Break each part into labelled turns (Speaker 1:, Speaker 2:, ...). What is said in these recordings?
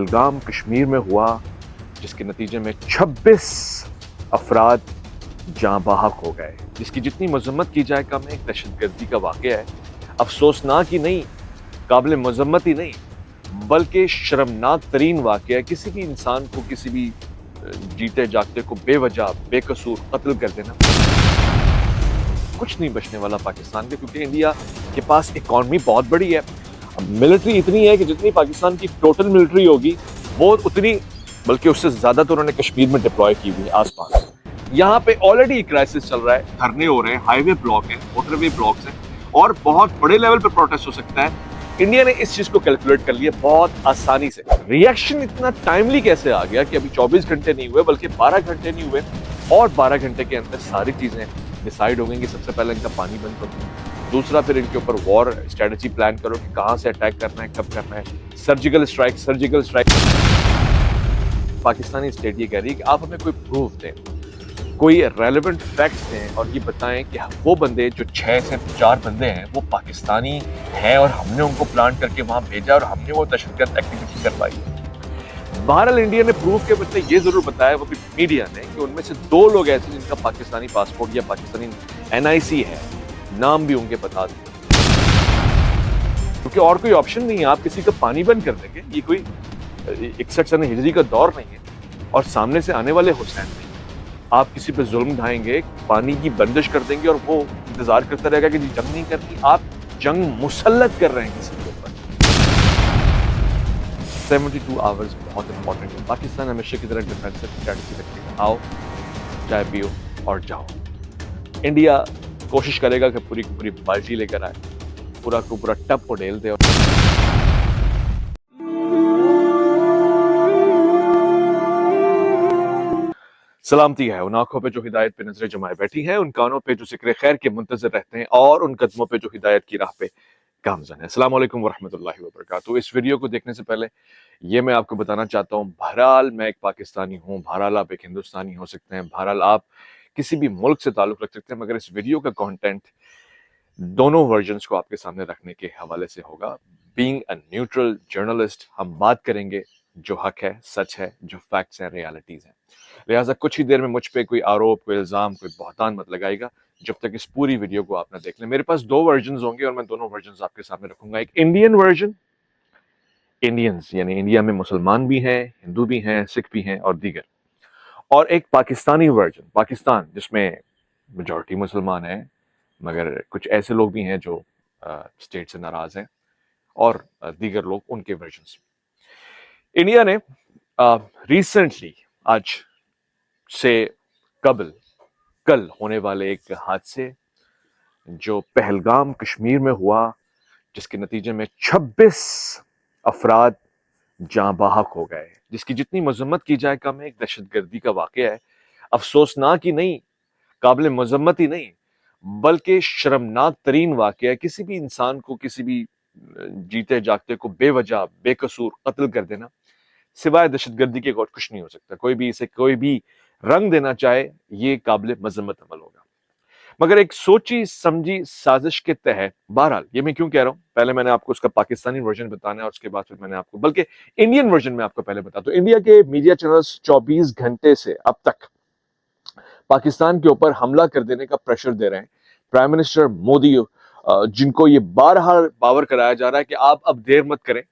Speaker 1: पहलगाम कश्मीर में हुआ, जिसके नतीजे में 26 अफराद जाँ बहक हो गए, जिसकी जितनी मजम्मत की जाए कम है। एक दहशतगर्दी का वाक़या है, अफसोसनाक ही नहीं, काबिल मजम्मत ही नहीं, बल्कि शर्मनाक तरीन वाक़या है। किसी भी इंसान को, किसी भी जीते जागते को बेवजह बेकसूर कत्ल कर देना, कुछ नहीं बचने वाला पाकिस्तान के, क्योंकि इंडिया के पास इकॉनमी बहुत बड़ी है, मिलिट्री इतनी है कि जितनी पाकिस्तान की टोटल मिलिट्री होगी वो उतनी, बल्कि उससे ज्यादा तो उन्होंने कश्मीर में डिप्लॉय की हुई है आसपास। यहाँ पे ऑलरेडी क्राइसिस चल रहा है, धरने हो रहे हैं, हाईवे ब्लॉक है, मोटरवे ब्लॉक्स है, और बहुत बड़े लेवल पे प्रोटेस्ट हो सकता है। इंडिया ने इस चीज को कैलकुलेट कर लिया बहुत आसानी से। रिएक्शन इतना टाइमली कैसे आ गया कि अभी 24 घंटे नहीं हुए बल्कि 12 घंटे नहीं हुए, और 12 घंटे के अंदर सारी चीजें डिसाइड हो गई कि सबसे पहले इनका पानी बंद करो, दूसरा फिर इनके ऊपर वॉर स्ट्रेटजी प्लान करो कि कहां से अटैक करना है, कब करना है, सर्जिकल स्ट्राइक। पाकिस्तानी स्टेट ये कह रही है कि आप हमें कोई प्रूफ दें, कोई रेलेवेंट फैक्ट्स दें और ये बताएं कि वो बंदे जो 6 से 4 बंदे हैं वो पाकिस्तानी हैं और हमने उनको प्लान करके वहां भेजा और हमने वो दहशतगर्द एक्टिविटी करवाई है। बहरहाल इंडिया ने प्रूफ के बदले ये जरूर बताया, वो भी मीडिया ने, कि उनमें से 2 लोग ऐसे जिनका पाकिस्तानी पासपोर्ट या पाकिस्तानी NIC है, नाम भी उनके बता दें, क्योंकि और कोई ऑप्शन नहीं है। आप किसी का पानी बंद कर देंगे, ये कोई 61 सन हिजरी का दौर नहीं है और सामने से आने वाले हुसैन नहीं। आप किसी पे जुल्म ढाएंगे, पानी की बंदिश कर देंगे और वो इंतजार करता रहेगा कि जी जंग नहीं करनी। आप जंग मुसल्लत कर रहे हैं किसी के ऊपर। 72 आवर्स बहुत इंपॉर्टेंट है। पाकिस्तान हमेशा की तरह डिफेंसिव स्ट्रेटजी रखेगा, आओ चाय पियो और जाओ। इंडिया कोशिश करेगा कि पूरी की पूरी बाल्टी लेकर आए, पूरा को पूरा टप उड़ेल दे। सलामती है उन आंखों पे जो हिदायत पे नजरें जमाए बैठी हैं, उन कानों पे जो जिक्र खैर के मुंतजर रहते हैं और उन कदमों पे जो हिदायत की राह पे गामजन है। अस्सलाम वालेकुम वरहमतुल्लाहि वबरकातुहू। इस वीडियो को देखने से पहले ये मैं आपको बताना चाहता हूँ, बहरहाल मैं एक पाकिस्तानी हूँ, बहरहाल आप एक हिंदुस्तानी हो सकते हैं, बहरहाल आप किसी भी मुल्क से ताल्लुक रख सकते हैं, मगर इस वीडियो का कंटेंट दोनों वर्जन्स को आपके सामने रखने के हवाले से होगा। बीइंग अ न्यूट्रल जर्नलिस्ट, हम बात करेंगे जो हक है, सच है, जो फैक्ट्स हैं, रियलिटीज हैं। लिहाजा कुछ ही देर में मुझ पे कोई आरोप, कोई इल्जाम, कोई बहतान मत लगाएगा जब तक इस पूरी वीडियो को आप ना देख लें। मेरे पास 2 वर्जन्स होंगे और मैं दोनों वर्जन्स आपके सामने रखूंगा। एक इंडियन वर्जन, इंडियंस यानी इंडिया में मुसलमान भी हैं, हिंदू भी हैं, सिख भी हैं और दीगर, और एक पाकिस्तानी वर्जन, पाकिस्तान जिसमें मेजॉरिटी मुसलमान है मगर कुछ ऐसे लोग भी हैं जो स्टेट से नाराज हैं, और दीगर लोग उनके वर्जन। इंडिया ने रिसेंटली, आज से कबल, कल होने वाले एक हादसे जो पहलगाम कश्मीर में हुआ, जिसके नतीजे में 26 अफराद जाँ बहक हो गए, जिसकी जितनी मजम्मत की जाए कम है। एक दहशतगर्दी का वाक़या है, अफसोसनाक ही नहीं, काबिल मजम्मत ही नहीं, बल्कि शर्मनाक तरीन वाक़या है। किसी भी इंसान को, किसी भी जीते जागते को बेवजह बेकसूर कत्ल कर देना, सिवाय दहशतगर्दी के और कुछ नहीं हो सकता। कोई भी इसे कोई भी रंग देना चाहे, ये काबिल मजम्मत अमल होगा, मगर एक सोची समझी साजिश के तहत। बहरहाल ये मैं क्यों कह रहा हूं, पहले मैंने आपको उसका पाकिस्तानी वर्जन बताना है और उसके बाद फिर मैंने आपको, बल्कि इंडियन वर्जन में आपको पहले बता दूं। इंडिया के मीडिया चैनल्स 24 घंटे से अब तक पाकिस्तान के ऊपर हमला कर देने का प्रेशर दे रहे हैं। प्राइम मिनिस्टर मोदी, जिनको ये बारहा पावर कराया जा रहा है कि आप अब देर मत करें,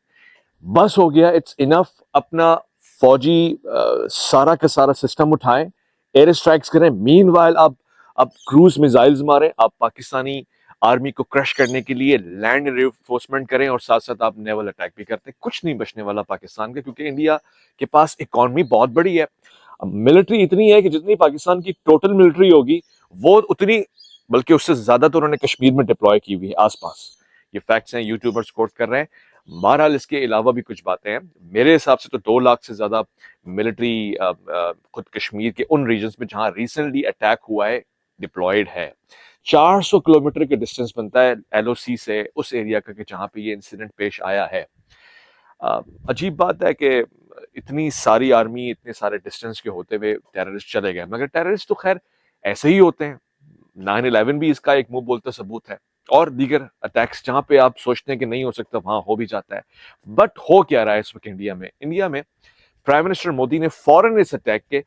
Speaker 1: बस हो गया, इट्स इनफ, अपना फौजी सारा का सारा सिस्टम उठाएं, एयर स्ट्राइक्स करें। मीनवाइल अब क्रूज मिसाइल्स मारें, आप पाकिस्तानी आर्मी को क्रश करने के लिए लैंड रिफोर्समेंट करें और साथ साथ आप नेवल अटैक भी करते हैं। कुछ नहीं बचने वाला पाकिस्तान का, क्योंकि इंडिया के पास इकॉनमी बहुत बड़ी है, मिलिट्री इतनी है कि जितनी पाकिस्तान की टोटल मिलिट्री होगी वो उतनी, बल्कि उससे ज्यादा तो उन्होंने कश्मीर में डिप्लॉय की हुई है आसपास। ये फैक्ट्स हैं, यूट्यूबर्स कोट कर रहे हैं। बहरहाल इसके अलावा भी कुछ बातें हैं। मेरे हिसाब से तो 2 लाख से ज्यादा मिलिट्री खुद कश्मीर के उन रीजन्स में जहां रिसेंटली अटैक हुआ है डिप्लॉयड है। 400 किलोमीटर के डिस्टेंस बनता है LOC से उस एरिया का कि जहां पे ये इंसिडेंट पेश आया है। अजीब बात है कि इतनी सारी आर्मी, इतने सारे डिस्टेंस के होते हुए टेररिस्ट चले गए, मगर टेररिस्ट तो खैर ऐसे ही होते हैं। 9/11 भी इसका एक मुंह बोलता सबूत है। और दीगर अटैक्स जहां पे आप सोचते हैं कि नहीं हो सकता वहां हो भी जाता है। बट हो क्या रहा है इस वक्त इंडिया में प्राइम मिनिस्टर मोदी ने फौरन इस अटैक के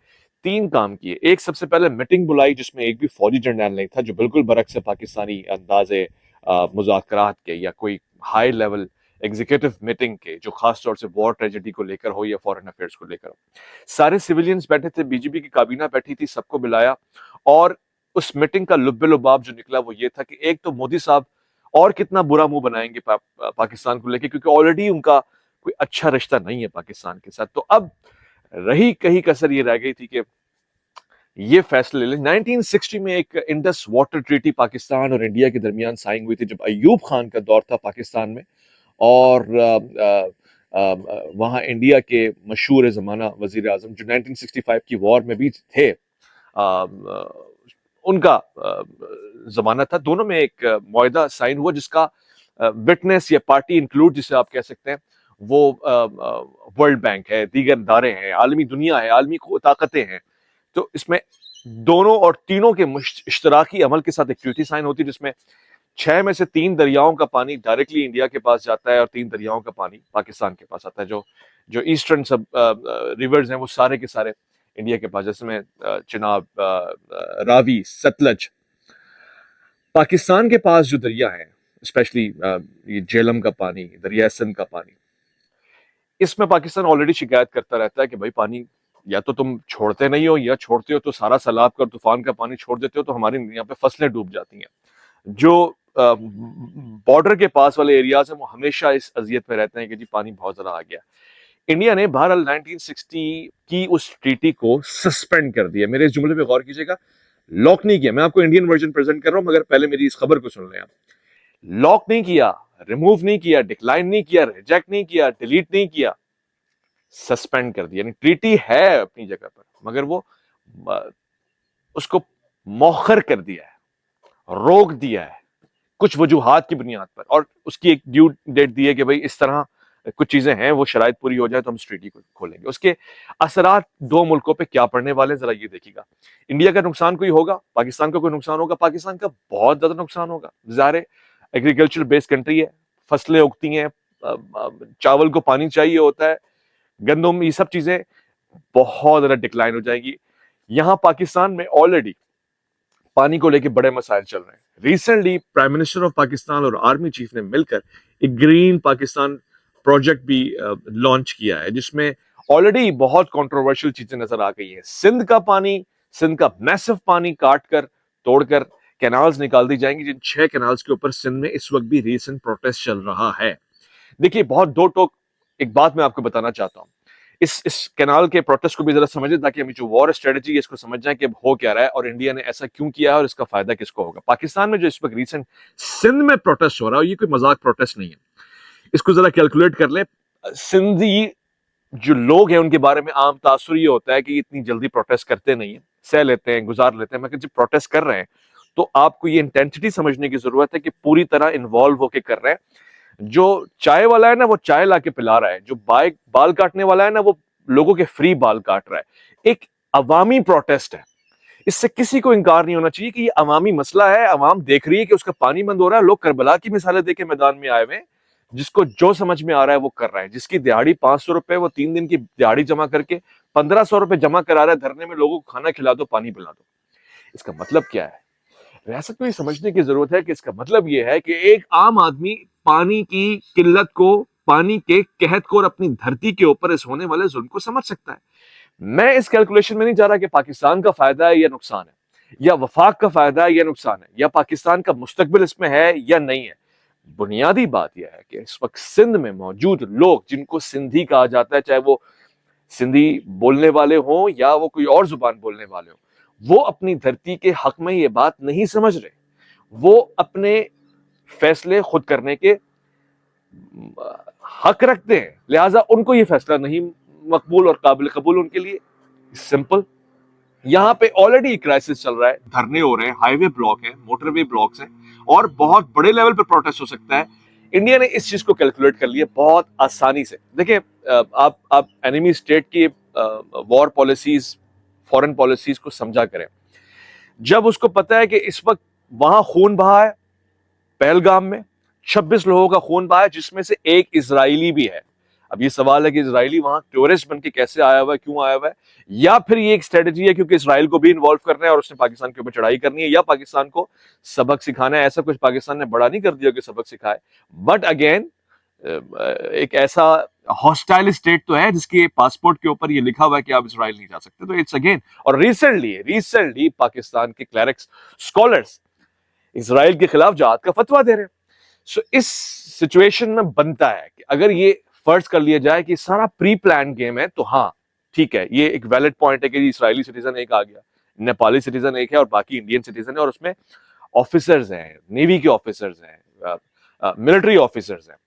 Speaker 1: तीन काम किए। एक, सबसे पहले मीटिंग बुलाई जिसमें एक भी फौजी जर्नल नहीं था, जो बिल्कुल बरक से पाकिस्तानी अंदाजे मुज़ाकरात के या कोई हाई लेवल एग्जीक्यूटिव मीटिंग के, जो खास तौर से वॉर ट्रेजेडी को लेकर हो या फॉरेन अफेयर्स को लेकर हो। सारे सिविलियंस बैठे थे, बीजेपी की काबीना बैठी थी, सबको बुलाया। और उस मीटिंग का लुब्बे लुबाब जो निकला वो ये था कि एक तो मोदी साहब और कितना बुरा मुंह बनाएंगे पाकिस्तान को लेकर, क्योंकि ऑलरेडी उनका कोई अच्छा रिश्ता नहीं है पाकिस्तान के साथ। तो अब रही कहीं कसर ये रह गई थी कि ये फैसले ले। 1960 में एक इंडस वाटर ट्रीटी पाकिस्तान और इंडिया के दरमियान साइन हुई थी, जब अयूब खान का दौर था पाकिस्तान में। और वहाँ इंडिया के मशहूर ज़माना वजीर आजम जो 1965 की वॉर में भी थे, उनका जमाना था। दोनों में एक मुआहदा साइन हुआ जिसका विटनेस या पार्टी इंक्लूड जिसे आप कह सकते हैं वो वर्ल्ड बैंक है, दीगर इदारे हैं, आलमी दुनिया है, आलमी ताकतें हैं। तो इसमें दोनों और तीनों के इश्तराकी अमल के साथ एक ट्रीटी साइन होती है जिसमें 6 में से 3 दरियाओं का पानी डायरेक्टली इंडिया के पास जाता है और 3 दरियाओं का पानी पाकिस्तान के पास आता है। जो जो ईस्टर्न सब रिवर्स हैं वो सारे के सारे इंडिया के पास, जैसे में चिनाब, रावी, सतलज। पाकिस्तान के पास जो दरिया है, स्पेशली ये झेलम का पानी, दरिया सिंध का पानी, इसमें पाकिस्तान ऑलरेडी शिकायत करता रहता है कि भाई पानी या तो तुम छोड़ते नहीं हो, या छोड़ते हो तो सारा सैलाब का और तूफान का पानी छोड़ देते हो, तो हमारी यहाँ पे फसलें डूब जाती हैं। जो बॉर्डर के पास वाले एरियाज हैं वो हमेशा इस अजियत में रहते हैं कि जी पानी बहुत ज्यादा आ गया। इंडिया ने बहरहाल 1960 की उस ट्रीटी को सस्पेंड कर दिया। मेरे इस जुमले पे गौर कीजिएगा, लॉक नहीं किया। मैं आपको इंडियन वर्जन प्रेजेंट कर रहा हूं, मगर पहले मेरी इस खबर को सुन लें आप। लॉक नहीं किया, रिमूव नहीं किया, डिक्लाइन नहीं किया, रिजेक्ट नहीं किया, डिलीट नहीं किया, सस्पेंड कर दिया। यानी ट्रीटी है अपनी जगह पर, मगर वो उसको मौखर कर दिया है, रोक दिया है कुछ वजूहात की बुनियाद पर, और उसकी एक ड्यू डेट दी है कि भाई इस तरह कुछ चीजें हैं, वो शराइत पूरी हो जाए तो हम इस ट्रीटी को खोलेंगे। उसके असरात दो मुल्कों पे क्या पड़ने वाले जरा ये देखिएगा। इंडिया का नुकसान कोई होगा, पाकिस्तान का कोई नुकसान होगा। पाकिस्तान का बहुत ज्यादा नुकसान होगा। ज़ाहिर एग्रीकल्चर बेस्ड कंट्री है, फसलें उगती हैं, चावल को पानी चाहिए होता है, गंदम, ये सब चीजें बहुत ज्यादा डिक्लाइन हो जाएगी। यहां पाकिस्तान में ऑलरेडी पानी को लेकर बड़े मसाइल चल रहे हैं। Recently prime minister of Pakistan और आर्मी चीफ ने मिलकर एक ग्रीन पाकिस्तान प्रोजेक्ट भी लॉन्च किया है, जिसमें ऑलरेडी बहुत कंट्रोवर्शियल चीजें नजर आ गई हैं। सिंध का पानी, सिंध का मैसिव पानी काट कर, तोड़कर कैनाल्स निकाल दी जाएंगी, जिन 6 कैनाल्स के ऊपर सिंध में इस वक्त भी रीसेंट प्रोटेस्ट चल रहा है। देखिए, बहुत दो टोक एक बात मैं आपको बताना चाहता हूं। इस कैनाल के प्रोटेस्ट को भी जरा समझे, ताकि हम जो वॉर स्ट्रेटजी है इसको समझ जाए कि हो क्या रहा है और इंडिया ने ऐसा क्यों किया है और इसका फायदा किसको होगा। पाकिस्तान में जो इस वक्त रिसेंट सिंध में प्रोटेस्ट हो रहा है, ये कोई मजाक प्रोटेस्ट नहीं है। इसको जरा कैलकुलेट कर ले। सिंधी जो लोग हैं उनके बारे में आम तासुर ये होता है कि इतनी जल्दी प्रोटेस्ट करते नहीं है, सह लेते हैं, गुजार लेते हैं। मगर जब प्रोटेस्ट कर रहे हैं तो आपको ये इंटेंसिटी समझने की जरूरत है कि पूरी तरह इन्वॉल्व होकर कर रहे हैं। जो चाय वाला है ना, वो चाय लाके पिला रहा है। जो बाल काटने वाला है ना, वो लोगों के फ्री बाल काट रहा है। एक अवामी प्रोटेस्ट है, इससे किसी को इंकार नहीं होना चाहिए कि ये अवामी मसला है। अवाम देख रही है कि उसका पानी बंद हो रहा है। लोग करबला की मिसालें देके मैदान में आए हुए हैं। जिसको जो समझ में आ रहा है वो कर रहा है। जिसकी दिहाड़ी 500 रुपए, वो 3 दिन की दिहाड़ी जमा करके 1500 रुपए जमा करा रहा है धरने में, लोगों को खाना खिला दो, पानी पिला दो। इसका मतलब क्या है? रियासत को ये समझने की जरूरत है कि इसका मतलब ये है कि एक आम आदमी पानी की किल्लत को, पानी के कहत को और अपनी धरती के ऊपर इस होने वाले जुल्म को समझ सकता है। मैं इस कैलकुलेशन में नहीं जा रहा कि पाकिस्तान का फायदा है या नुकसान है, या वफाक का फायदा है या नुकसान है, या पाकिस्तान का मुस्तकबिल इसमें है या नहीं है। बुनियादी बात यह है कि इस वक्त सिंध में मौजूद लोग, जिनको सिंधी कहा जाता है, चाहे वो सिंधी बोलने वाले हों या वो कोई और जुबान बोलने वाले हों, वो अपनी धरती के हक में ये बात नहीं समझ रहे। वो अपने फैसले खुद करने के हक रखते हैं, लिहाजा उनको ये फैसला नहीं मकबूल और काबिल कबूल उनके लिए। सिंपल। यहां पे ऑलरेडी क्राइसिस चल रहा है, धरने हो रहे हैं, हाईवे ब्लॉक है, मोटरवे ब्लॉक्स हैं, और बहुत बड़े लेवल पे प्रोटेस्ट हो सकता है। इंडिया ने इस चीज को कैलकुलेट कर लिया बहुत आसानी से। देखिए, आप एनिमी स्टेट की वॉर पॉलिसीज, फॉरेन पॉलिसीज को समझा करें। जब उसको पता है कि इस वक्त वहां खून बहा है, पहलगाम में 26 लोगों का खून बहा है, जिसमें से एक इजरायली भी है। अब ये सवाल है कि इजरायली वहां टूरिस्ट बन के कैसे आया हुआ है, क्यों आया हुआ है, या फिर ये एक स्ट्रेटेजी है क्योंकि इसराइल को भी इन्वॉल्व करना है और उसने पाकिस्तान के ऊपर चढ़ाई करनी है, या पाकिस्तान को सबक सिखाना है। ऐसा कुछ पाकिस्तान ने बड़ा नहीं कर दिया कि सबक सिखाए, बट अगेन एक ऐसा हॉस्टाइल स्टेट तो है जिसके पासपोर्ट के ऊपर ये लिखा हुआ है कि आप इसराइल नहीं जा सकते, तो इट्स अगेन। और रिसेंटली पाकिस्तान के क्लैरिक्स स्कॉलर्स इसराइल के खिलाफ जहाद का फतवा दे रहे हैं। सो इस सिचुएशन में बनता है कि अगर ये फर्ज कर लिया जाए कि सारा प्री प्लान गेम है, तो हाँ ठीक है, ये एक वैलिड पॉइंट है कि इसराइली सिटीजन एक आ गया, नेपाली सिटीजन एक है और बाकी इंडियन सिटीजन है, और उसमें ऑफिसर्स हैं, नेवी के ऑफिसर्स हैं, मिलिट्री ऑफिसर्स हैं।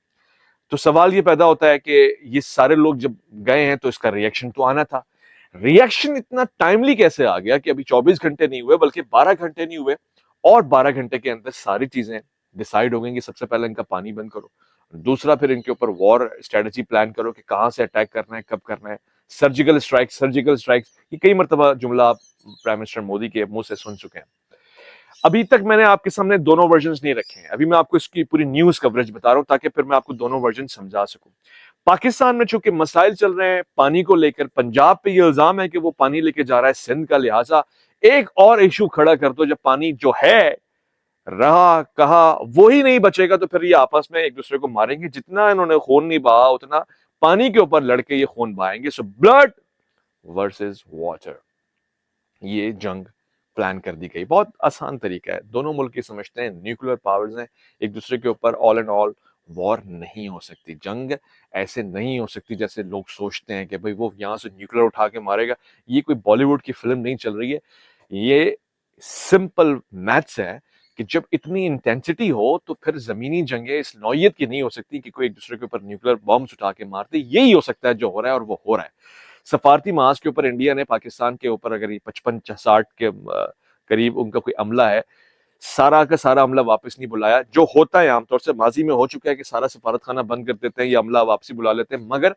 Speaker 1: तो सवाल ये पैदा होता है कि ये सारे लोग जब गए हैं तो इसका रिएक्शन तो आना था। रिएक्शन इतना टाइमली कैसे आ गया कि अभी 24 घंटे नहीं हुए बल्कि 12 घंटे नहीं हुए, और 12 घंटे के अंदर सारी चीजें डिसाइड हो गई कि सबसे पहले इनका पानी बंद करो, दूसरा फिर इनके ऊपर वॉर स्ट्रेटेजी प्लान करो कि कहां से अटैक करना है, कब करना है, सर्जिकल स्ट्राइक्स, ये कई मरतबा जुमला आप प्राइम मिनिस्टर मोदी के मुंह से सुन चुके हैं। अभी तक मैंने आपके सामने दोनों वर्जन नहीं रखे हैं, अभी मैं आपको इसकी पूरी न्यूज कवरेज बता रहा हूं ताकि फिर मैं आपको दोनों वर्जन समझा सकूं। पाकिस्तान में चूंकि मसाइल चल रहे हैं पानी को लेकर, पंजाब पे ये इल्जाम है कि वो पानी लेके जा रहा है सिंध का, लिहाजा एक और इशू खड़ा कर दो, जब पानी जो है रहा कहा वो ही नहीं बचेगा तो फिर ये आपस में एक दूसरे को मारेंगे। जितना इन्होंने खून नहीं बहा उतना पानी के ऊपर लड़के ये खून बहाएंगे। सो ब्लड वर्सेस वाटर, ये जंग प्लान कर दी गई। बहुत आसान तरीका है, दोनों मुल्क ये समझते हैं न्यूक्लियर पावर्स हैं, एक दूसरे के ऊपर ऑल एंड ऑल वॉर नहीं हो सकती, जंग ऐसे नहीं हो सकती जैसे लोग सोचते हैं कि भाई वो यहां से न्यूक्लियर उठा के मारेगा। ये कोई बॉलीवुड की फिल्म नहीं चल रही है, ये सिंपल मैथ्स है कि जब इतनी इंटेंसिटी हो तो फिर जमीनी जंगें इस नौयत की नहीं हो सकती कि कोई एक दूसरे के ऊपर न्यूक्लियर बॉम्ब्स उठा के मारते। यही हो सकता है जो हो रहा है, और वो हो रहा है। सफारती महाज के ऊपर इंडिया ने पाकिस्तान के ऊपर अगर ये 55-60 के करीब उनका कोई अमला है, सारा का सारा अमला वापस नहीं बुलाया। जो होता है आमतौर से माजी में हो चुका है कि सारा सफारत खाना बंद कर देते हैं, ये अमला वापसी बुला लेते हैं, मगर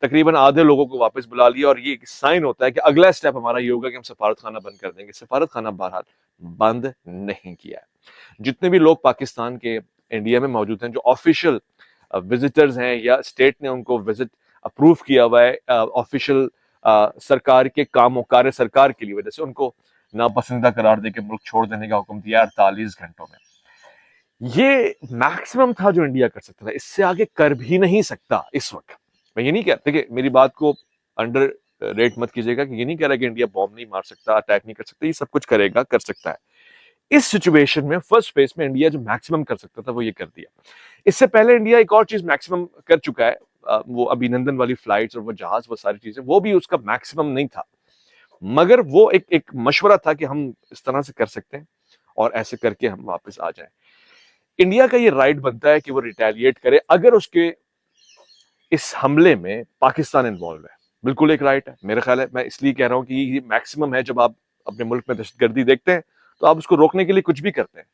Speaker 1: तकरीबन आधे लोगों को वापस बुला लिया, और ये एक साइन होता है कि अगला स्टेप हमारा ये होगा कि हम सफारत खाना बंद कर देंगे। सफारत खाना बहरहाल बंद नहीं किया है। जितने भी लोग पाकिस्तान के इंडिया में मौजूद हैं, जो ऑफिशियल विजिटर्स हैं या स्टेट ने उनको विजिट अप्रूव किया हुआ है ऑफिशियल सरकार के कामों कार्य सरकार के लिए, वजह से उनको नापसंदीदा करार देकर मुल्क छोड़ देने का हुक्म दिया 48 घंटों में। ये मैक्सिमम था जो इंडिया कर सकता था, इससे आगे कर भी नहीं सकता इस वक्त। मैं ये नहीं कहता कि मेरी बात को अंडर रेट मत कीजिएगा कि ये नहीं कह रहा कि इंडिया बॉम्ब नहीं मार सकता, अटैक नहीं कर सकता, ये सब कुछ करेगा, कर सकता है। इस सिचुएशन में फर्स्ट फेज में इंडिया जो मैक्सिमम कर सकता था वो ये कर दिया। इससे पहले इंडिया एक और चीज मैक्सिमम कर चुका है, वो अभिनंदन वाली फ्लाइट्स और वो जहाज, वो सारी चीजें, वो भी उसका मैक्सिमम नहीं था, मगर वो एक मशवरा था कि हम इस तरह से कर सकते हैं और ऐसे करके हम वापस आ जाएं। इंडिया का ये राइट बनता है कि वो रिटेलिएट करे अगर उसके इस हमले में पाकिस्तान इन्वॉल्व है। बिल्कुल एक राइट है, मेरा ख्याल है। मैं इसलिए कह रहा हूं कि ये मैक्सिमम है। जब आप अपने मुल्क में दहशतगर्दी देखते हैं तो आप उसको रोकने के लिए कुछ भी करते हैं।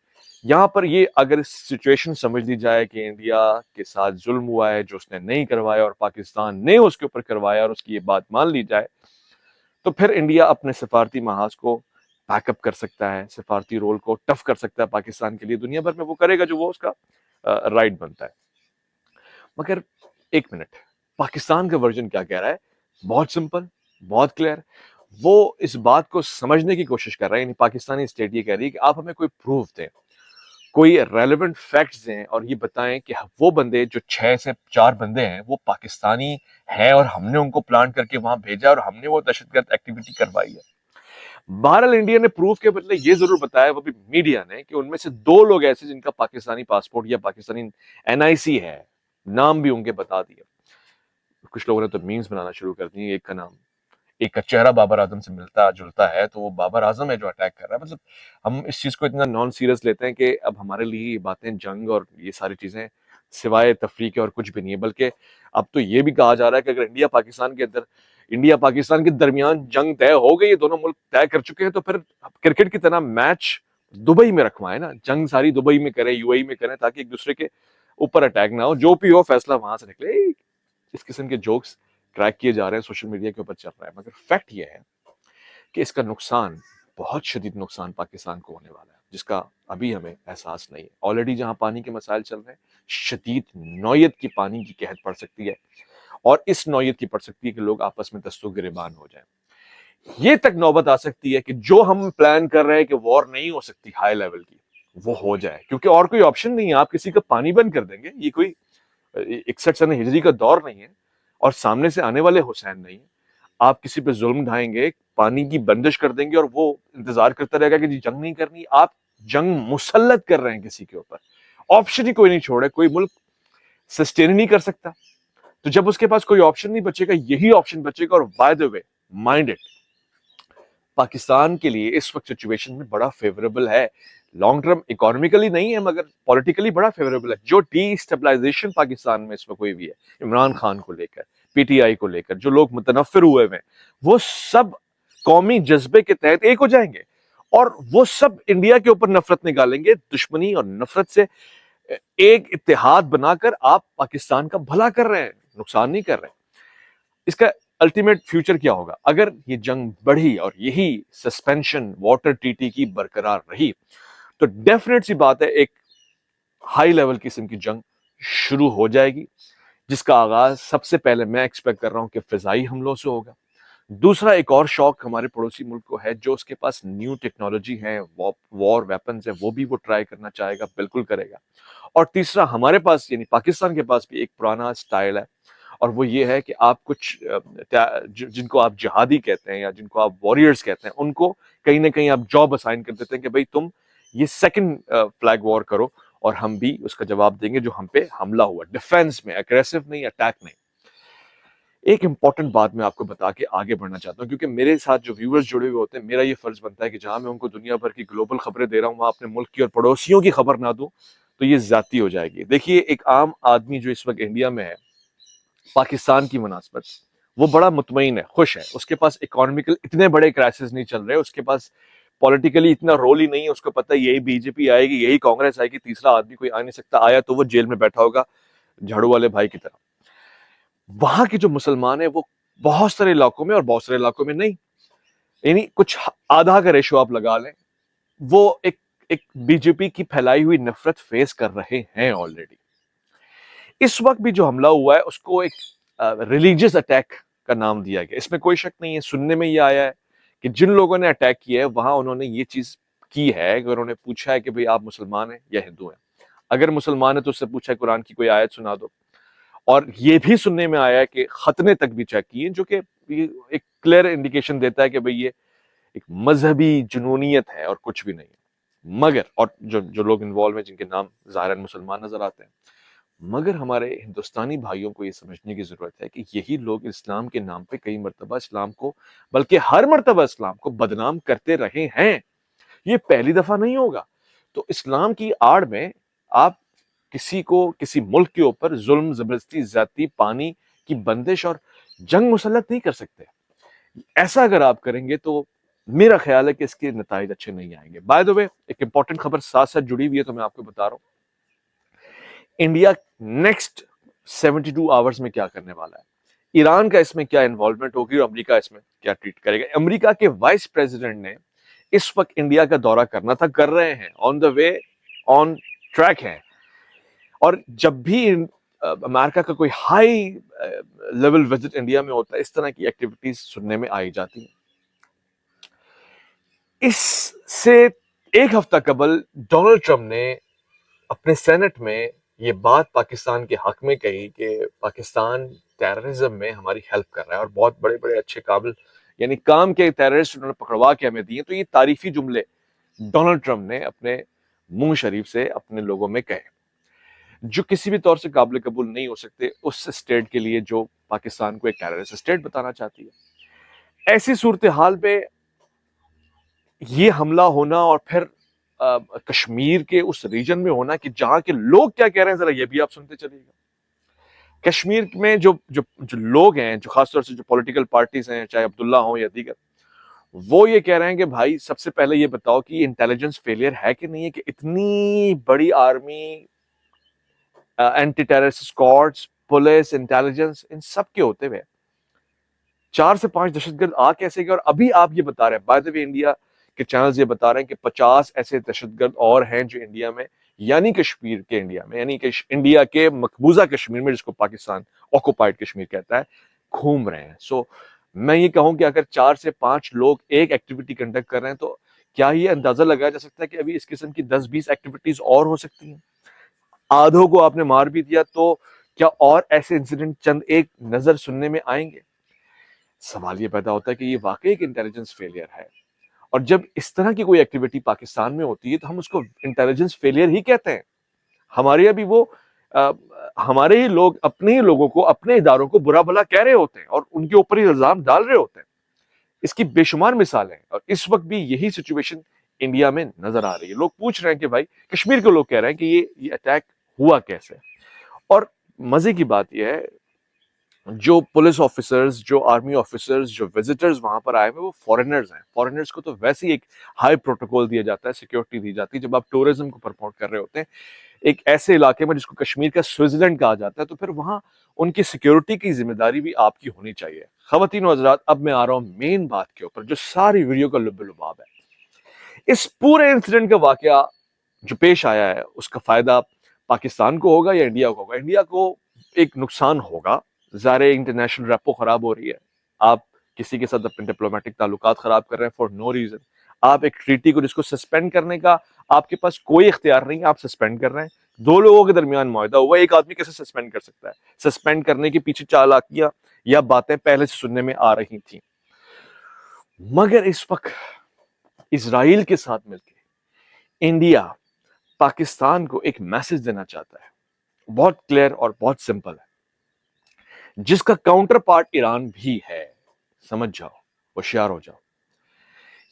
Speaker 1: यहां पर ये अगर सिचुएशन समझ ली जाए कि इंडिया के साथ जुल्म हुआ है जो उसने नहीं करवाया और पाकिस्तान ने उसके ऊपर करवाया, और उसकी ये बात मान ली जाए, तो फिर इंडिया अपने सफारती महाज को बैकअप कर सकता है, सफारती रोल को टफ कर सकता है पाकिस्तान के लिए। दुनिया भर में वो करेगा जो वो उसका राइट बनता है। मगर एक मिनट, पाकिस्तान का वर्जन क्या कह रहा है? बहुत सिंपल, बहुत क्लियर। वो इस बात को समझने की कोशिश कर रहा है, यानी पाकिस्तानी स्टेट ये कह रही है कि आप हमें कोई प्रूफ दें, कोई रेलेवेंट फैक्ट्स दें और ये बताएं कि वो बंदे जो 6 से 4 बंदे हैं वो पाकिस्तानी हैं और हमने उनको प्लान करके वहां भेजा और हमने वो दहशतगर्द एक्टिविटी करवाई है। बहरहाल इंडिया ने प्रूफ के बदले ये जरूर बताया, वो भी मीडिया ने, कि उनमें से 2 लोग ऐसे जिनका पाकिस्तानी पासपोर्ट या पाकिस्तानी एनआईसी है, नाम भी उनके बता दिए। कुछ लोगों ने तो मीम्स बनाना शुरू कर दिए, एक का चेहरा बाबर आजम से मिलता जुलता है तो वो बाबर आजम है जो अटैक कर रहा है। मतलब हम इस चीज को इतना नॉन सीरियस लेते हैं कि अब हमारे लिए ये बातें, जंग और ये सारी चीजें सिवाय तफरीक के और कुछ भी नहीं है। बल्कि अब तो ये भी कहा जा रहा है कि अगर इंडिया पाकिस्तान के दरमियान जंग तय हो गई है, दोनों मुल्क तय कर चुके हैं, तो फिर क्रिकेट की तरह मैच दुबई में रखवाएं ना, जंग सारी दुबई में करें, यूएई में करें, ताकि एक दूसरे के ऊपर अटैक ना हो, जो भी हो फैसला वहां से निकले। इस किस्म के जोक्स क्रैक किए जा रहे हैं, सोशल मीडिया के ऊपर चल रहा है, मगर फैक्ट ये है कि इसका नुकसान, बहुत शदीद नुकसान पाकिस्तान को होने वाला है। जिसका अभी हमें एहसास नहीं है। ऑलरेडी जहां पानी के मसाइल चल रहे हैं, शदीद नौयत की पानी की कहत पड़ सकती है, और इस नौयत की पड़ सकती है कि लोग आपस में दस्तों गिरेबान हो जाएं। ये तक नौबत आ सकती है कि जो हम प्लान कर रहे हैं कि वॉर नहीं हो सकती हाई लेवल की, वो हो जाए, क्योंकि और कोई ऑप्शन नहीं है। आप किसी का पानी बंद कर देंगे, ये कोई 61 सन हिजरी का दौर नहीं है, और सामने से आने वाले हुसैन नहीं है। आप किसी पे जुल्म ढाएंगे, पानी की बंदिश कर देंगे, और वो इंतजार करता रहेगा कि जी जंग नहीं करनी। आप जंग मुसल्लत कर रहे हैं किसी के ऊपर, ऑप्शन ही कोई नहीं छोड़े। कोई मुल्क सस्टेन ही नहीं कर सकता, तो जब उसके पास कोई ऑप्शन नहीं बचेगा, यही ऑप्शन बचेगा। और by the way, mind it, Pakistan के लिए इस वक्त सिचुएशन में बड़ा फेवरेबल है। लॉन्ग टर्म इकोनॉमिकली नहीं है, मगर पॉलिटिकली बड़ा फेवरेबल है। जो डीस्टेबलाइजेशन पाकिस्तान में इसमें कोई भी है, इमरान खान को लेकर, पीटीआई को लेकर, जो लोग मुतनफिर हुए हैं, वो सब कौमी जज्बे के तहत एक हो जाएंगे, और वो सब इंडिया के ऊपर नफरत निकालेंगे। दुश्मनी और नफरत से एक इत्तेहाद बनाकर आप पाकिस्तान का भला कर रहे हैं, नुकसान नहीं कर रहे हैं। इसका अल्टीमेट फ्यूचर क्या होगा अगर ये जंग बढ़ी और यही सस्पेंशन वाटर टीटी की बरकरार रही? तो डेफिनेट सी बात है, एक हाई लेवल किस्म की जंग शुरू हो जाएगी, जिसका आगाज सबसे पहले मैं एक्सपेक्ट कर रहा हूं कि फिजाई हमलों से होगा। दूसरा, एक और शौक हमारे पड़ोसी मुल्क को है, जो उसके पास न्यू टेक्नोलॉजी है, वॉर वेपन्स है, वो भी वो ट्राई करना चाहेगा, बिल्कुल करेगा। और तीसरा, हमारे पास यानी पाकिस्तान के पास भी एक पुराना स्टाइल है, और वो ये है कि आप कुछ जिनको आप जिहादी कहते हैं या जिनको आप वॉरियर्स कहते हैं, उनको कहीं ना कहीं आप जॉब असाइन कर देते हैं कि भाई तुम ये सेकंड फ्लैग वॉर करो, और हम भी उसका जवाब देंगे जो हम पे हमला हुआ, डिफेंस में, अग्रेसिव नहीं, अटैक नहीं। एक इंपॉर्टेंट बात मैं आपको बता के आगे बढ़ना चाहता हूँ, क्योंकि मेरे साथ जो व्यूअर्स जुड़े हुए होते हैं, मेरा ये फर्ज बनता है कि जहां मैं उनको दुनिया भर की ग्लोबल खबरें दे रहा हूँ, वहां अपने मुल्क की और पड़ोसियों की खबर ना दूं, तो ये ज्यादती हो जाएगी। देखिए, एक आम आदमी जो इस वक्त इंडिया में है, पाकिस्तान की मुनासबत, वो बड़ा मुतमईन है, खुश है। उसके पास इकोनॉमिकल इतने बड़े क्राइसिस नहीं चल रहे, उसके पास पॉलिटिकली इतना रोल ही नहीं है। उसको पता है यही बीजेपी आएगी, यही कांग्रेस आएगी, तीसरा आदमी कोई आ नहीं सकता, आया तो वो जेल में बैठा होगा झाड़ू वाले भाई की तरह। वहां के जो मुसलमान है, वो बहुत सारे इलाकों में और बहुत सारे इलाकों में नहीं, यानी कुछ आधा का रेशो आप लगा लें, वो एक बीजेपी की फैलाई हुई नफरत फेस कर रहे हैं ऑलरेडी। इस वक्त भी जो हमला हुआ है, उसको एक रिलीजियस अटैक का नाम दिया गया। इसमें कोई शक नहीं है, सुनने में ये आया है कि जिन लोगों ने अटैक किया है, वहां उन्होंने ये चीज की है कि उन्होंने पूछा है कि भाई आप मुसलमान हैं या हिंदू हैं। अगर मुसलमान है तो उससे पूछा है कुरान की कोई आयत सुना दो। और ये भी सुनने में आया है कि खतने तक भी चेक किए, जो कि एक क्लियर इंडिकेशन देता है कि भाई ये एक मजहबी जुनूनियत है और कुछ भी नहीं है। मगर, और जो जो लोग इन्वॉल्व हैं, जिनके नाम ज़ाहिरन मुसलमान नजर आते हैं, मगर हमारे हिंदुस्तानी भाइयों को ये समझने की जरूरत है कि यही लोग इस्लाम के नाम पे कई मर्तबा इस्लाम को, बल्कि हर मर्तबा इस्लाम को बदनाम करते रहे हैं। ये पहली दफा नहीं होगा। तो इस्लाम की आड़ में आप किसी को, किसी मुल्क के ऊपर जुल्म, जबरदस्ती, ज्यादती, पानी की बंदिश और जंग मुसल्लत नहीं कर सकते। ऐसा अगर आप करेंगे तो मेरा ख्याल है कि इसके नताइज अच्छे नहीं आएंगे। बाय द वे, एक इंपॉर्टेंट खबर साथ साथ जुड़ी हुई है, तो मैं आपको बता रहा हूं, इंडिया नेक्स्ट 72 आवर्स में क्या करने वाला है, ईरान का इसमें क्या इन्वॉल्वमेंट होगी, और अमेरिका इसमें क्या ट्रीट करेगा। अमेरिका के वाइस प्रेसिडेंट ने इस वक्त इंडिया का दौरा करना था, कर रहे हैं, on the way, on track है। और जब भी अमेरिका का कोई हाई लेवल विजिट इंडिया में होता है, इस तरह की एक्टिविटीज सुनने में आई जाती हैं। इससे एक हफ्ता कबल डोनाल्ड ट्रंप ने अपने सेनेट में ये बात पाकिस्तान के हक में कही कि पाकिस्तान टेररिज्म में हमारी हेल्प कर रहा है, और बहुत बड़े बड़े अच्छे काबिल यानी काम के टेररिस्ट उन्होंने पकड़वा के हमें दिए। तो ये तारीफी जुमले डोनाल्ड ट्रंप ने अपने मुंह शरीफ से अपने लोगों में कहे, जो किसी भी तौर से काबिल कबूल नहीं हो सकते उस स्टेट के लिए जो पाकिस्तान को एक टेररिस्ट स्टेट बताना चाहती है। ऐसी सूरत हाल में ये हमला होना, और फिर कश्मीर के उस रीजन में होना कि जहां के लोग क्या कह रहे हैं, जरा ये भी आप सुनते चलिएगा। कश्मीर में जो जो जो लोग हैं, जो खासतौर से जो पॉलिटिकल पार्टीज हैं, चाहे अब्दुल्ला हो या दीगर, वो ये कह रहे हैं कि भाई सबसे पहले ये बताओ कि इंटेलिजेंस फेलियर है कि नहीं है, कि इतनी बड़ी army, anti terrorist squads, police, intelligence, इन सब के होते हुए 4 से 5 दहशतगर्द आ कैसे गए। और अभी आप ये बता रहे हैं, बाय द वे, इंडिया के चैनल्स ये बता रहे हैं कि 50 ऐसे दहशतगर्द और हैं जो इंडिया में, यानी कश्मीर के इंडिया में, यानी कि इंडिया के मकबूजा कश्मीर में, जिसको पाकिस्तान ऑक्युपाइड कश्मीर कहता है, घूम रहे हैं। सो मैं ये कहूं कि अगर 4 से 5 लोग एक एक्टिविटी कंडक्ट कर रहे हैं तो क्या ये अंदाजा लगाया जा सकता है कि अभी इस किस्म की 10-20 एक्टिविटीज और हो सकती हैं? आधों को आपने मार भी दिया तो क्या और ऐसे इंसिडेंट चंद एक नजर सुनने में आएंगे? सवाल ये पैदा होता है कि ये वाकई एक इंटेलिजेंस फेलियर है, और जब इस तरह की कोई एक्टिविटी पाकिस्तान में होती है तो हम उसको इंटेलिजेंस फेलियर ही कहते हैं। हमारे अभी वो आ, हमारे ही लोग अपने ही लोगों को, अपने इदारों को बुरा भला कह रहे होते हैं और उनके ऊपर ही इल्जाम डाल रहे होते हैं। इसकी बेशुमार मिसालें हैं, और इस वक्त भी यही सिचुएशन इंडिया में नजर आ रही है। लोग पूछ रहे हैं कि भाई, कश्मीर के लोग कह रहे हैं कि ये अटैक हुआ कैसे। और मजे की बात यह है, जो पुलिस ऑफिसर्स, जो आर्मी ऑफिसर्स, जो विजिटर्स वहां पर आए हुए, वो फॉरेनर्स हैं। फॉरेनर्स को तो वैसे ही एक हाई प्रोटोकॉल दिया जाता है, सिक्योरिटी दी जाती है। जब आप टूरिज्म को प्रमोट कर रहे होते हैं एक ऐसे इलाके में जिसको कश्मीर का स्विट्जरलैंड कहा जाता है, तो फिर वहां उनकी सिक्योरिटी की जिम्मेदारी भी आपकी होनी चाहिए। खवातीन और हज़रात, अब मैं आ रहा हूं मेन बात के ऊपर, जो सारी वीडियो का लुब्बे-लुबाब है। इस पूरे इंसिडेंट का वाकया जो पेश आया है, उसका फायदा पाकिस्तान को होगा या इंडिया को होगा? इंडिया को एक नुकसान होगा। ज़ाहिर इंटरनेशनल रेपो खराब हो रही है। आप किसी के साथ अपने डिप्लोमेटिक ताल्लुकात खराब कर रहे हैं फॉर नो रीजन। आप एक ट्रीटी को, जिसको सस्पेंड करने का आपके पास कोई इख्तियार नहीं है, आप सस्पेंड कर रहे हैं। दो लोगों के दरमियान मुआहदा हुआ, एक आदमी कैसे सस्पेंड कर सकता है? सस्पेंड करने के पीछे चालाकियां या बातें पहले से सुनने में आ रही थी। मगर इस वक्त इसराइल के साथ मिलकर इंडिया पाकिस्तान को एक मैसेज देना चाहता है, बहुत क्लियर और बहुत सिंपल है, जिसका काउंटर पार्ट ईरान भी है। समझ जाओ, होशियार हो जाओ।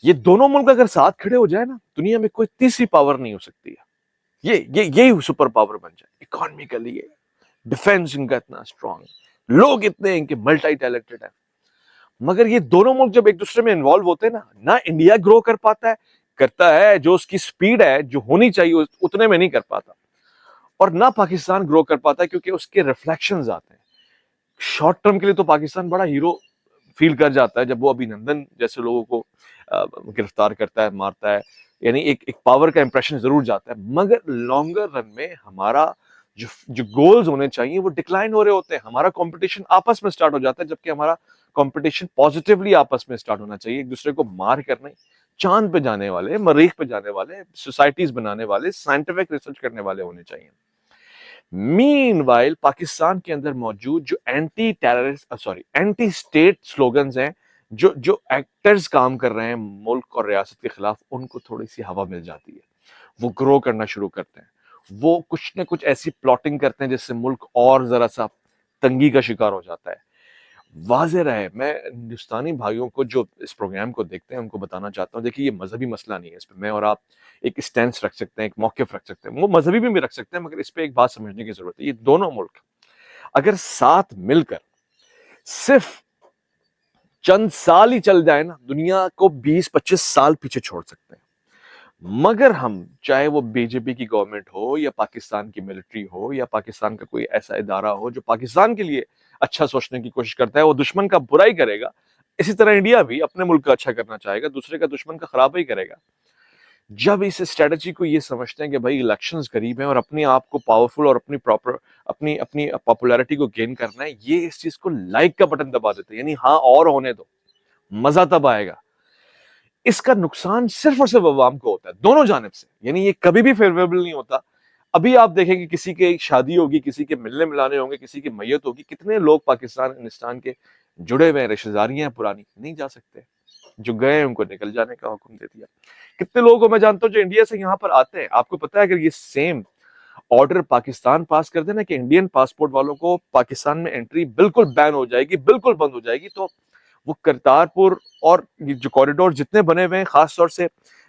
Speaker 1: ये दोनों मुल्क अगर साथ खड़े हो जाए ना, दुनिया में कोई तीसरी पावर नहीं हो सकती है। यही सुपर पावर बन जाए। इकोनॉमिकली डिफेंस इनका इतना स्ट्रांग, लोग इतने इनके मल्टी टैलेंटेड है। मगर ये दोनों मुल्क जब एक दूसरे में इन्वॉल्व होते हैं ना इंडिया ग्रो कर पाता है, करता है जो उसकी स्पीड है जो होनी चाहिए उतने में नहीं कर पाता, और ना पाकिस्तान ग्रो कर पाता है, क्योंकि उसके रिफ्लेक्शंस आते हैं। शॉर्ट टर्म के लिए तो पाकिस्तान बड़ा हीरो फील कर जाता है जब वो अभिनंदन जैसे लोगों को गिरफ्तार करता है, मारता है, यानी एक पावर का इंप्रेशन जरूर जाता है। मगर लॉन्गर रन में हमारा जो जो गोल्स होने चाहिए वो डिक्लाइन हो रहे होते हैं। हमारा कंपटीशन आपस में स्टार्ट हो जाता है, जबकि हमारा कंपटीशन पॉजिटिवली आपस में स्टार्ट होना चाहिए। एक दूसरे को मार करने, चांद पे जाने वाले, मरीख पे जाने वाले, सोसाइटीज बनाने वाले, साइंटिफिक रिसर्च करने वाले होने चाहिए। मीनवाइल पाकिस्तान के अंदर मौजूद जो एंटी स्टेट स्लोगन्स हैं, जो एक्टर्स काम कर रहे हैं मुल्क और रियासत के खिलाफ, उनको थोड़ी सी हवा मिल जाती है। वो ग्रो करना शुरू करते हैं, वो कुछ ना कुछ ऐसी प्लॉटिंग करते हैं जिससे मुल्क और जरा सा तंगी का शिकार हो जाता है। वाज़ेह रहे, मैं हिंदुस्तानी भाइयों को जो इस प्रोग्राम को देखते हैं उनको बताना चाहता हूँ, देखिए ये मजहबी मसला नहीं है। इस पे मैं और आप एक स्टैंस रख सकते हैं, एक मौक़िफ़ रख सकते हैं, वो मजहबी में भी रख सकते हैं, मगर इस पे एक बात समझने की जरूरत है। ये दोनों मुल्क अगर साथ मिलकर सिर्फ चंद साल ही चल जाए ना, दुनिया को 20-25 साल पीछे छोड़ सकते हैं। मगर हम, चाहे वो बीजेपी की गवर्नमेंट हो या पाकिस्तान की मिलिट्री हो या पाकिस्तान का कोई ऐसा इदारा हो जो पाकिस्तान के लिए अच्छा सोचने की कोशिश करता है, वो दुश्मन का बुरा ही करेगा। इसी तरह इंडिया भी अपने मुल्क का अच्छा करना चाहेगा, दूसरे का दुश्मन का खराब ही करेगा। जब इस स्ट्रेटजी को ये समझते हैं कि भाई इलेक्शंस करीब हैं और अपने आप को पावरफुल और अपनी अपनी पॉपुलैरिटी को गेन करना है, ये इस चीज को लाइक का बटन दबा देते हैं, यानी हाँ और होने दो, मजा तब आएगा। इसका नुकसान सिर्फ और सिर्फ अवाम को होता है, दोनों जानिब से, यानी ये कभी भी फेवरेबल नहीं होता। अभी आप देखेंगे किसी की शादी होगी, किसी के मिलने मिलाने होंगे, किसी की मैयत होगी, कितने लोग पाकिस्तान हिंदुस्तान के जुड़े हुए हैं, रिश्तेदारियां पुरानी, नहीं जा सकते। जो गए उनको निकल जाने का हुक्म दे दिया। कितने लोगों को मैं जानता हूं जो इंडिया से यहां पर आते हैं, आपको पता है अगर ये सेम ऑर्डर पाकिस्तान पास कर देना कि इंडियन पासपोर्ट वालों को पाकिस्तान में एंट्री बिल्कुल बैन हो जाएगी, बिल्कुल बंद हो जाएगी, तो वो करतारपुर और जो कॉरिडोर जितने बने हुए हैं, खासतौर से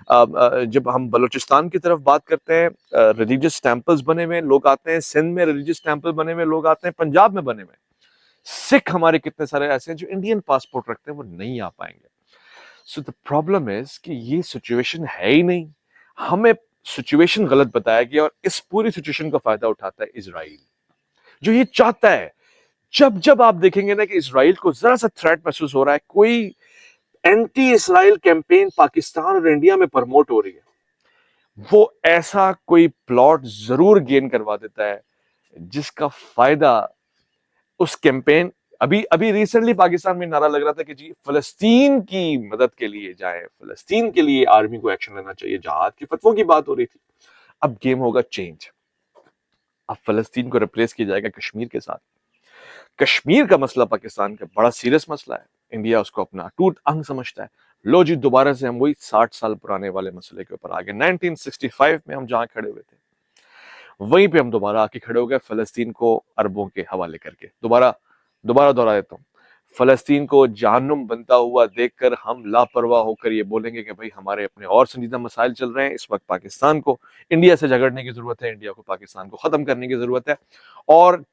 Speaker 1: जब हम बलूचिस्तान की तरफ बात करते हैं, रिलीजियस टेम्पल्स बने हुए लोग आते हैं, सिंध में रिलीजियस टेम्पल बने हुए लोग आते हैं, पंजाब में बने हुए, सिख हमारे कितने सारे ऐसे हैं जो इंडियन पासपोर्ट रखते हैं, वो नहीं आ पाएंगे। सो द प्रॉब्लम इज कि ये सिचुएशन है ही नहीं, हमें सिचुएशन गलत बताया गया, और इस पूरी सिचुएशन का फायदा उठाता है इजराइल, जो ये चाहता है। जब जब आप देखेंगे ना कि इजराइल को जरा सा थ्रेट महसूस हो रहा है, कोई एंटी इसराइल कैंपेन पाकिस्तान और इंडिया में प्रमोट हो रही है, वो ऐसा कोई प्लॉट जरूर गेन करवा देता है जिसका फायदा उस कैंपेन, अभी अभी रिसेंटली पाकिस्तान में नारा लग रहा था कि जी फलस्तीन की मदद के लिए जाए, फलस्तीन के लिए आर्मी को एक्शन लेना चाहिए, जहाद की फतवों की बात हो रही थी। अब गेम होगा चेंज, अब फलस्तीन को रिप्लेस किया जाएगा कश्मीर के साथ। कश्मीर का मसला पाकिस्तान का बड़ा सीरियस मसला है, इंडिया उसको अपना टूट अंग समझता है। लो जी, दोबारा से हम वही 60 साल पुराने वाले मसले के ऊपर आ गए। 1965 में हम जहां खड़े हुए थे वहीं पे हम दोबारा आके खड़े हो गए, फलस्तीन को अरबों के हवाले करके। दोबारा दोबारा दोहरा देता हूं, फलस्तीन को जहन्नुम बनता हुआ देखकर हम लापरवाह होकर ये बोलेंगे कि भाई हमारे अपने और संजीदा मसाइल चल रहे हैं। इस वक्त पाकिस्तान को इंडिया से झगड़ने की जरूरत है, इंडिया को पाकिस्तान को खत्म करने की जरूरत है। और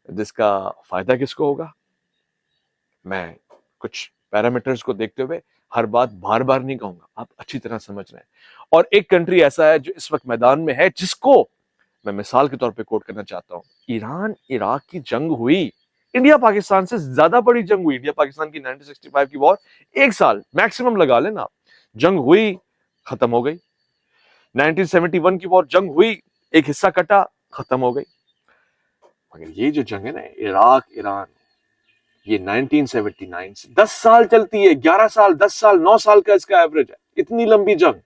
Speaker 1: जिसका फायदा किसको होगा? मैं कुछ पैरामीटर्स को देखते हुए हर बात बार बार नहीं कहूंगा, आप अच्छी तरह समझ रहे हैं। और एक कंट्री ऐसा है जो इस वक्त मैदान में है, जिसको मैं मिसाल के तौर पे कोट करना चाहता हूं। ईरान इराक की जंग हुई, इंडिया पाकिस्तान से ज्यादा बड़ी जंग हुई। इंडिया पाकिस्तान की 1965 की वॉर 1 साल मैक्सिमम लगा लेना, जंग हुई खत्म हो गई। 1971 की वॉर जंग हुई, एक हिस्सा कटा खत्म हो गई। मगर ये जो जंग है ना इराक ईरान, ये 1979 से 10 साल चलती है, 11 साल 10 साल 9 साल का इसका एवरेज है। इतनी लंबी जंग,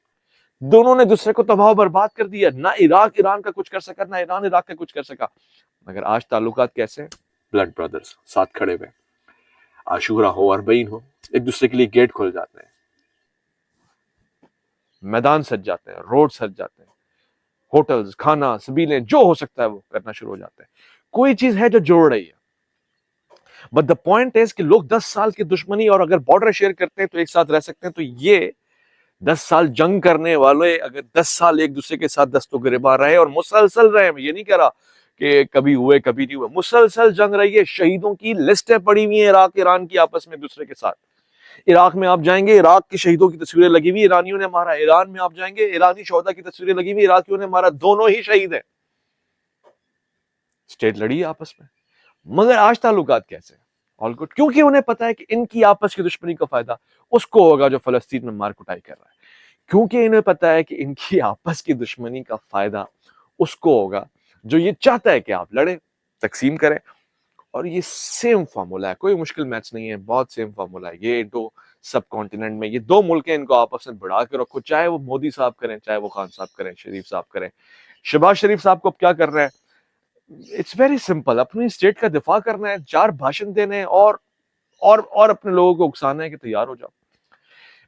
Speaker 1: दोनों ने दूसरे को तबाह बर्बाद कर दिया। ना इराक ईरान का कुछ कर सका, ना ईरान इराक का कुछ कर सका। मगर आज ताल्लुकात कैसे हैं? ब्लड ब्रदर्स साथ खड़े हुए, आशूरा हो अरबईन हो, एक दूसरे के लिए गेट खुल जाते हैं, मैदान सज जाते हैं, रोड सज जाते हैं, होटल्स खाना सबीलें जो हो सकता है वो करना शुरू हो जाते हैं। कोई चीज है जो जोड़ रही है। बट द पॉइंट इज कि लोग 10 साल की दुश्मनी और अगर बॉर्डर शेयर करते हैं तो एक साथ रह सकते हैं। तो ये 10 साल जंग करने वाले अगर 10 साल एक दूसरे के साथ दस्तों गिरबान रहे और मुसलसल रहे, मैं ये नहीं कह रहा कि कभी हुए कभी नहीं हुए, मुसलसल जंग रही है, शहीदों की लिस्टें पड़ी हुई है इराक ईरान की आपस में दूसरे के साथ। इराक में आप जाएंगे, इराक के शहीदों की तस्वीरें लगी हुई, ईरानियों ने मारा। ईरान में आप जाएंगे, ईरानी शोहदा की तस्वीरें लगी हुई, इराकियों ने मारा। दोनों ही शहीद है, स्टेट लड़ी है आपस में। मगर आज ताल्लुकात कैसे? ऑल गुड, क्योंकि उन्हें पता है कि इनकी आपस की दुश्मनी का फायदा उसको होगा जो फलस्तीन में मार कुटाई कर रहा है। क्योंकि इन्हें पता है कि इनकी आपस की दुश्मनी का फायदा उसको होगा जो ये चाहता है कि आप लड़े, तकसीम करें। और ये सेम फार्मूला है, कोई मुश्किल मैच नहीं है, बहुत सेम फार्मूला है। ये दो सब कॉन्टिनेंट में ये दो मुल्क हैं, इनको आपस में बढ़ा के रखो, चाहे वो मोदी साहब करें, चाहे वो खान साहब करें, शरीफ साहब करें। शहबाज शरीफ साहब को अब क्या कर रहे हैं? इट्स वेरी सिंपल, अपनी स्टेट का दिफा करना है, 4 भाषण देने हैं और अपने लोगों को उकसाना है कि तैयार हो जाओ।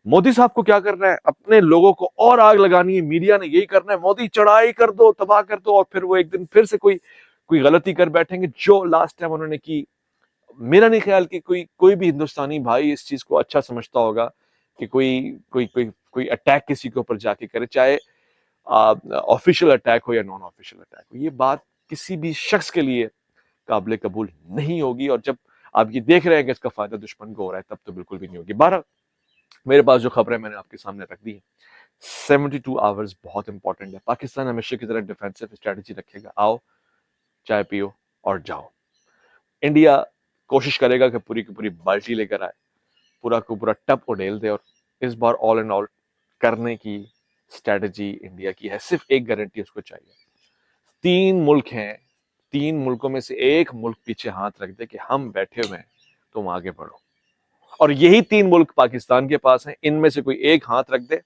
Speaker 1: मोदी साहब को क्या करना है? अपने लोगों को और आग लगानी है, मीडिया ने यही करना है, मोदी चढ़ाई कर दो, तबाह कर दो, और फिर वो एक दिन फिर से कोई कोई गलती कर बैठेंगे जो लास्ट टाइम उन्होंने की। मेरा नहीं ख्याल कि कोई कोई भी हिंदुस्तानी भाई इस चीज को अच्छा समझता होगा कि कोई कोई कोई कोई अटैक किसी के ऊपर जाके करे, चाहे ऑफिशियल अटैक हो या नॉन ऑफिशियल अटैक हो। ये बात किसी भी शख्स के लिए काबिल कबूल नहीं होगी, और जब आप ये देख रहे हैं कि इसका फायदा दुश्मन को हो रहा है, तब तो बिल्कुल भी नहीं होगी। 12 मेरे पास जो खबर है मैंने आपके सामने रख दी है। 72 आवर्स बहुत इंपॉर्टेंट है। पाकिस्तान हमेशा की तरह डिफेंसिव स्ट्रेटजी रखेगा, आओ चाय पियो और जाओ। इंडिया कोशिश करेगा कि पूरी की पूरी बाल्टी लेकर आए, पूरा को पूरा टप उड़ेल दे। और इस बार ऑल एंड ऑल करने की स्ट्रेटजी इंडिया की है, सिर्फ एक गारंटी उसको चाहिए। 3 मुल्क हैं, 3 मुल्कों में से एक मुल्क पीछे हाथ रख दे कि हम बैठे हुए हैं, तुम आगे बढ़ो। और यही 3 मुल्क पाकिस्तान के पास हैं, इनमें से कोई एक हाथ रख दे।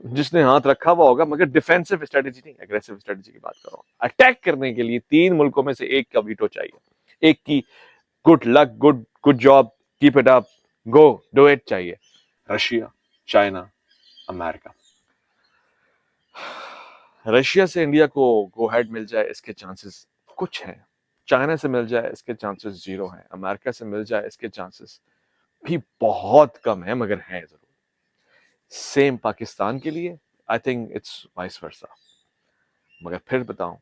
Speaker 1: जिसने हाथ रखा हुआ होगा, मगर डिफेंसिव स्ट्रेटजी नहीं, एग्रेसिव स्ट्रेटजी की बात कर रहा हूं। अटैक करने के लिए 3 मुल्कों में से एक का वीटो चाहिए, एक की good luck, good good job, keep it up, go do it चाहिए। Russia, China, America. रशिया से इंडिया को गो हेड मिल जाए इसके चांसेस कुछ हैं, चाइना से मिल जाए इसके चांसेस 0 हैं, अमेरिका से मिल जाए इसके चांसेस भी बहुत कम है, मगर हैं जरूर। सेम पाकिस्तान के लिए I think it's vice versa. मगर फिर बताऊं,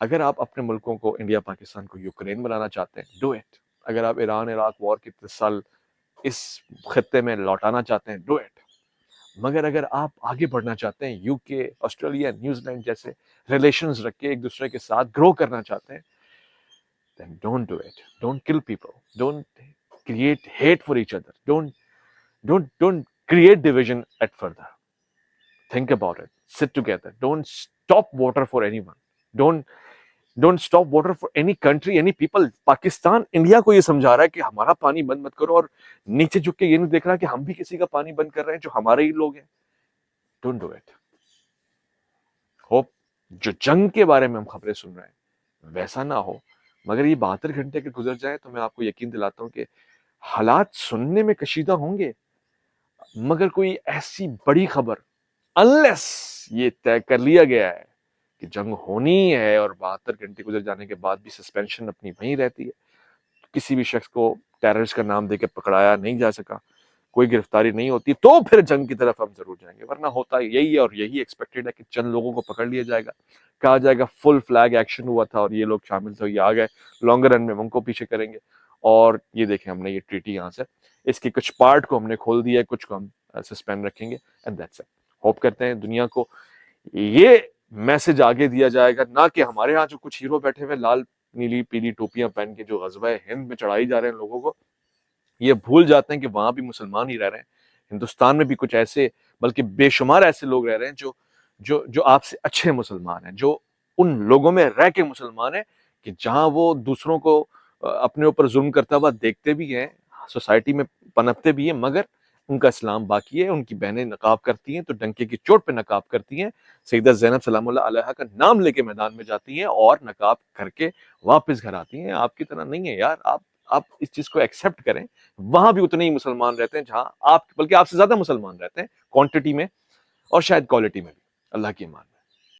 Speaker 1: अगर आप अपने मुल्कों को, इंडिया पाकिस्तान को यूक्रेन बनाना चाहते हैं, डू इट। अगर आप ईरान इराक वॉर के 30 साल इस खत्ते में लौटाना चाहते हैं, डू इट। मगर अगर आप आगे बढ़ना चाहते हैं, यूके ऑस्ट्रेलिया न्यूजीलैंड जैसे रिलेशंस रख के एक दूसरे के साथ ग्रो करना चाहते हैं, then don't do it, don't kill people, don't create hate for each other. Don't create division at further. Think about it. Sit together. Don't stop water for anyone. Don't stop water for any country, any people. Pakistan India को ये समझा रहा है कि हमारा पानी बंद मत करो, और नीचे झुक के ये नहीं देख रहा कि हम भी किसी का पानी बंद कर रहे हैं जो हमारे ही लोग हैं. Don't do it. होप जो जंग के बारे में हम खबरें सुन रहे हैं वैसा ना हो, मगर ये 72 घंटे के गुजर जाए तो मैं आपको यकीन दिलाता हूं कि हालात सुनने में कशीदा होंगे, मगर कोई ऐसी बड़ी खबर, अनलेस ये तय कर लिया गया है कि जंग होनी है और 72 घंटे गुजर जाने के बाद भी सस्पेंशन अपनी वहीं रहती है, किसी भी शख्स को टेररिस्ट का नाम देकर पकड़ाया नहीं जा सका, कोई गिरफ्तारी नहीं होती, तो फिर जंग की तरफ हम जरूर जाएंगे. वरना होता यही है, और यही एक्सपेक्टेड है कि चंद लोगों को पकड़ लिया जाएगा, कहा जाएगा फुल फ्लैग एक्शन हुआ था और ये लोग शामिल थे, ये आ गए, लॉन्गर रन में उनको पीछे करेंगे. और ये देखें, हमने ये ट्रीटी यहाँ से, इसके कुछ पार्ट को हमने खोल दिया है, कुछ को हम सस्पेंड रखेंगे, एंड दैट्स इट. होप करते हैं दुनिया को ये मैसेज आगे दिया जाएगा, ना कि हमारे यहाँ जो कुछ हीरो बैठे हुए लाल नीली पीली टोपियां पहन के जो गज़वा हिंद में चढ़ाई जा रहे हैं लोगों को, ये भूल जाते हैं कि वहां भी मुसलमान ही रह रहे हैं. हिंदुस्तान में भी कुछ ऐसे, बल्कि बेशुमार ऐसे लोग रह रहे हैं जो जो जो आपसे अच्छे मुसलमान हैं, जो उन लोगों में रह के मुसलमान हैं कि जहां वो दूसरों को अपने ऊपर जुल्म करता हुआ देखते भी हैं, सोसाइटी में पनपते भी हैं, मगर उनका इस्लाम बाकी है. उनकी बहनें नकाब करती हैं तो डंके की चोट पे नकाब करती हैं. सईदा ज़ैनब सलामुल्लाह अलैहा का नाम लेके मैदान में जाती हैं और नकाब करके वापस घर आती हैं. आपकी तरह नहीं है यार. आप इस चीज को एक्सेप्ट करें. वहां भी उतने ही मुसलमान रहते हैं जहां आप, बल्कि आपसे ज्यादा मुसलमान रहते हैं क्वांटिटी में और शायद क्वालिटी में भी. अल्लाह की अमान.